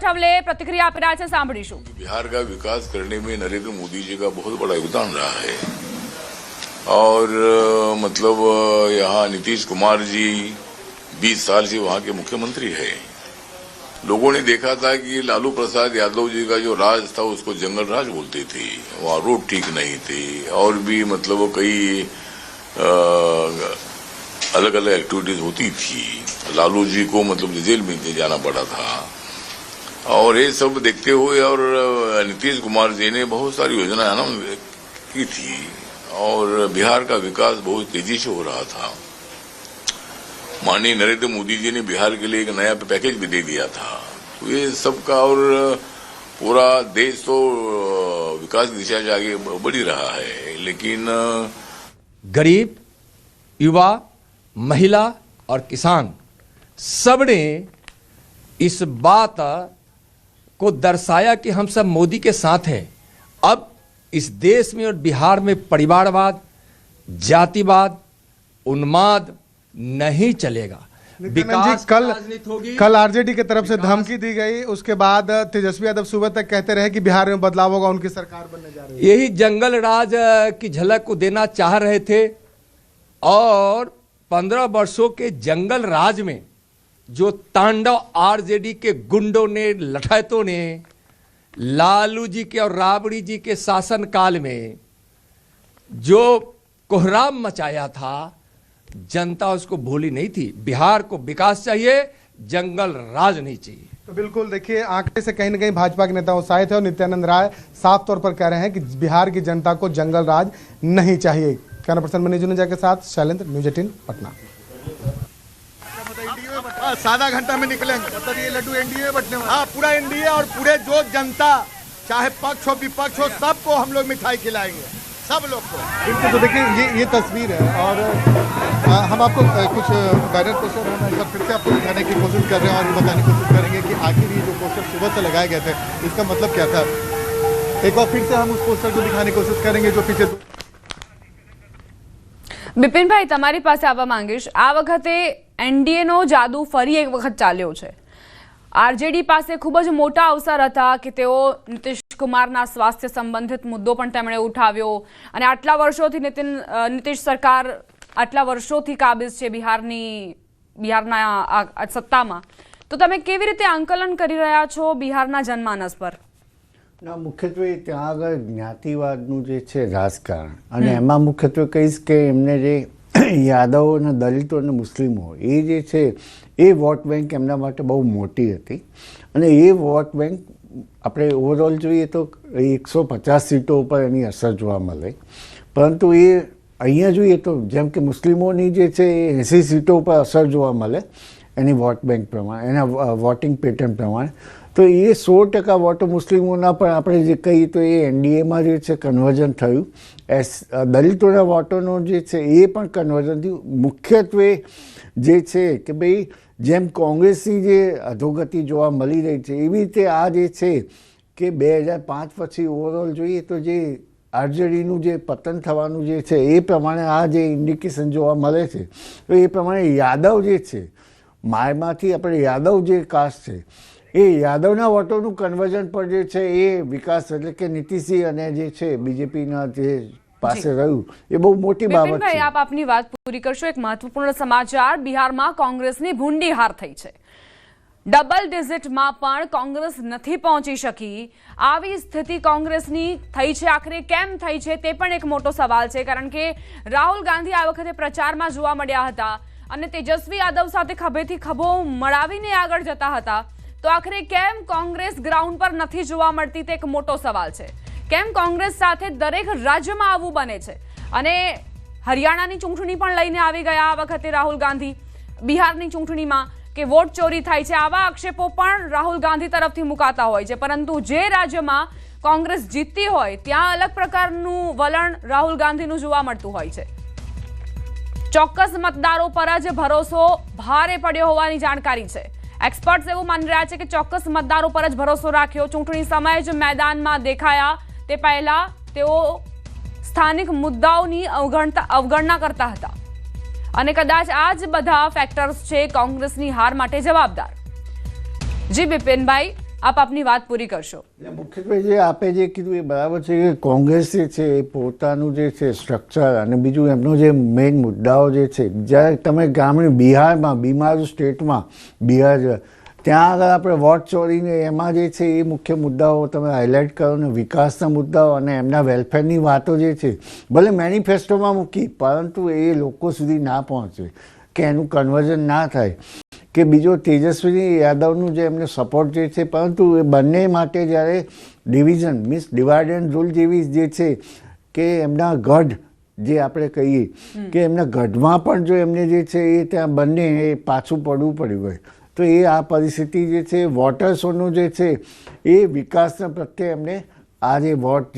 પઠવલે प्रतिक्रिया આપી રહ્યા છે, સાંભળીશું। बिहार का विकास करने में नरेंद्र मोदी जी का बहुत बड़ा योगदान रहा है और मतलब यहाँ नीतीश कुमार जी 20 साल से वहाँ के मुख्यमंत्री है। लोगों ने देखा था कि लालू प्रसाद यादव जी का जो राज था उसको जंगल राज बोलते थे, वहाँ रोड ठीक नहीं थे और भी मतलब कई अलग अलग एक्टिविटीज होती थी। लालू जी को मतलब जेल में जाना पड़ा था और ये सब देखते हुए और नीतीश कुमार जी ने बहुत सारी योजनाएं आरम्भ की थी और बिहार का विकास बहुत तेजी से हो रहा था। माननीय नरेंद्र मोदी जी ने बिहार के लिए एक नया पैकेज भी दे दिया था। तो ये सबका और पूरा देश तो विकास की दिशा से आगे बढ़ रहा है, लेकिन गरीब, युवा, महिला और किसान सबने इस बात को दर्शाया कि हम सब मोदी के साथ हैं। अब इस देश में और बिहार में परिवारवाद, जातिवाद, उन्माद नहीं चलेगा। विकास कल आरजेडी की तरफ से धमकी दी गई, उसके बाद तेजस्वी यादव सुबह तक कहते रहे कि बिहार में बदलाव होगा, उनकी सरकार बनने जा रही है। यही जंगल राज की झलक को देना चाह रहे थे और 15 वर्षों के जंगल राज में जो तांडव आरजेडी के गुंडों ने, लठैतों ने लालू जी के और राबड़ी जी के शासन काल में जो कोहराम मचाया था, जनता उसको भूली नहीं थी। बिहार को विकास चाहिए, जंगल राज नहीं चाहिए। तो बिल्कुल देखिए, आंकड़े से कहीं ना कहीं भाजपा के नेता उत्साहित है और नित्यानंद राय साफ तौर पर कह रहे हैं कि बिहार की जनता को जंगल राज नहीं चाहिए। कैमरा पर्सन मनीष जुनेजा के साथ शैलेंद्र, न्यूज 18 पटना। आधा घंटा में निकलेंगे, मतलब ये लड्डू एनडीए बटने वाला। हाँ, पूरा एनडीए और पूरे जो जनता, चाहे पक्ष हो विपक्ष हो, सबको हम लोग मिठाई खिलाएंगे, सब लोग को। बिल्कुल, तो देखिए ये तस्वीर है और हम आपको कुछ बैनर पोस्टर हम एक बार फिर से आपको दिखाने की कोशिश कर रहे हैं और ये बताने की कोशिश करेंगे कि आखिर ये जो पोस्टर सुबह से लगाए गए थे इसका मतलब क्या था। एक बार फिर से हम उस पोस्टर को दिखाने की कोशिश करेंगे जो पीछे। બિપિનભાઈ, તમારી પાસે આવવા માંગીશ। આ વખતે એનડીએનો જાદુ ફરી એક વખત ચાલ્યો છે। આરજેડી પાસે ખૂબ જ મોટા અવસર હતા કે તેઓ નીતિશ કુમારના સ્વાસ્થ્ય સંબંધિત મુદ્દો પણ તેમણે ઉઠાવ્યો અને આટલા વર્ષોથી નીતિશ સરકાર આટલા વર્ષોથી કાબિજ છે બિહારના સત્તામાં, તો તમે કેવી રીતે આંકલન કરી રહ્યા છો બિહારના જનમાનસ પર? ના, મુખ્યત્વે ત્યાં આગળ જ્ઞાતિવાદનું જે છે રાજકારણ, અને એમાં મુખ્યત્વે કહીશ કે એમને જે યાદવો અને દલિતો અને મુસ્લિમો એ જે છે એ વોટ બેંક એમના માટે બહુ મોટી હતી અને એ વોટ બેંક આપણે ઓવરઓલ જોઈએ તો 150 સીટો ઉપર એની અસર જોવા મળે, પરંતુ એ અહીંયા જોઈએ તો જેમ કે મુસ્લિમોની જે છે એ 80 સીટો ઉપર અસર જોવા મળે એની વોટ બેંક પ્રમાણે, એના વોટિંગ પેટર્ન પ્રમાણે। તો એ 100% વોટો મુસ્લિમોના પણ આપણે જે કહીએ તો એ એનડીએમાં જે છે કન્વર્ઝન થયું, દલિતોના વોટોનો જે છે એ પણ કન્વર્ઝન થયું। મુખ્યત્વે જે છે કે ભાઈ જેમ કોંગ્રેસની જે અધોગતિ જોવા મળી રહી છે એવી રીતે આ જે છે કે 2005 પછી ઓવરઓલ જોઈએ તો જે આરજેડીનું જે પતન થવાનું જે છે એ પ્રમાણે આ જે ઇન્ડિકેશન જોવા મળે છે, તો એ પ્રમાણે યાદવ જે છે, માયમાંથી આપણે યાદવ જે કાસ્ટ છે એ યાદવના વોટોનું કન્વર્ઝન પર જે છે એ વિકાસ એટલે કે નીતિશજી અને જે છે બીજેપીના જે પાસે રહ્યું એ બહુ મોટી બાબત છે। આપ આપની વાત પૂરી કરશો। એક મહત્વપૂર્ણ સમાચાર, બિહારમાં કોંગ્રેસની ભૂંડી હાર થઈ છે। ડબલ ડિજિટમાં પણ કોંગ્રેસ નથી પહોંચી શકી। આવી સ્થિતિ કોંગ્રેસની થઈ છે, આખરે કેમ થઈ છે તે પણ એક મોટો સવાલ છે, કારણ કે રાહુલ ગાંધી આ વખતે પ્રચારમાં જોવા મળ્યા હતા અને તેજસ્વી યાદવ સાથે ખભેથી ખભો મળાવીને આગળ જતા હતા। તો આખરે કેમ કોંગ્રેસ ગ્રાઉન્ડ પર નથી જોવા મળતી તે એક મોટો સવાલ છે। કેમ કોંગ્રેસ સાથે દરેક રાજ્યમાં આવવું બને છે? અને હરિયાણાની ચૂંટણી પણ લઈને આવી ગયા આ વખતે રાહુલ ગાંધી, બિહારની ચૂંટણીમાં કે વોટ ચોરી થાય છે, આવા આક્ષેપો પણ રાહુલ ગાંધી તરફથી મુકાતા હોય છે, પરંતુ જે રાજ્યમાં કોંગ્રેસ જીતતી હોય ત્યાં અલગ પ્રકારનું વલણ રાહુલ ગાંધીનું જોવા મળતું હોય છે। ચોક્કસ મતદારો પર જ ભરોસો ભારે પડ્યો હોવાની જાણકારી છે। એક્સપર્ટ્સ એવું માની રહ્યા છે કે ચોક્કસ મતદારો પર જ ભરોસો રાખ્યો, ચૂંટણી સમયે જ મેદાનમાં દેખાયા તે પહેલા તેઓ સ્થાનિક મુદ્દાઓની અવગણના કરતા હતા અને કદાચ આ જ બધા ફેક્ટર્સ છે કોંગ્રેસની હાર માટે જવાબદાર। જી બિપિનભાઈ, આપ આપની વાત પૂરી કરશો. મુખ્યત્વે જે આપે જે કીધું એ બરાબર છે કે કોંગ્રેસ જે છે એ પોતાનું જે છે સ્ટ્રક્ચર અને બીજું એમનો જે મેઇન મુદ્દાઓ જે છે, જ્યારે તમે ગ્રામીણ બિહારમાં બીમાર સ્ટેટમાં બિહાર ત્યાં આગળ આપણે વોટ ચોરીને એમાં જે છે એ મુખ્ય મુદ્દાઓ તમે હાઇલાઇટ કરો ને વિકાસના મુદ્દાઓ અને એમના વેલફેરની વાતો જે છે ભલે મેનિફેસ્ટોમાં મૂકી પરંતુ એ લોકો સુધી ના પહોંચે કે એનું કન્વર્ઝન ના થાય કે બીજો તેજસ્વી યાદવનું જે એમને સપોર્ટ જે છે, પરંતુ એ બંને માટે જ્યારે division means divide and rule જેવી જે છે કે એમના ગઢ જે આપણે કહીએ કે એમના ગઢમાં પણ જો એમને જે છે એ ત્યાં બંને એ પાછું પડવું પડ્યું હોય તો એ આ પરિસ્થિતિ જે છે વોટર્સોનું જે છે એ વિકાસના પ્રત્યે એમને આ જે વોટ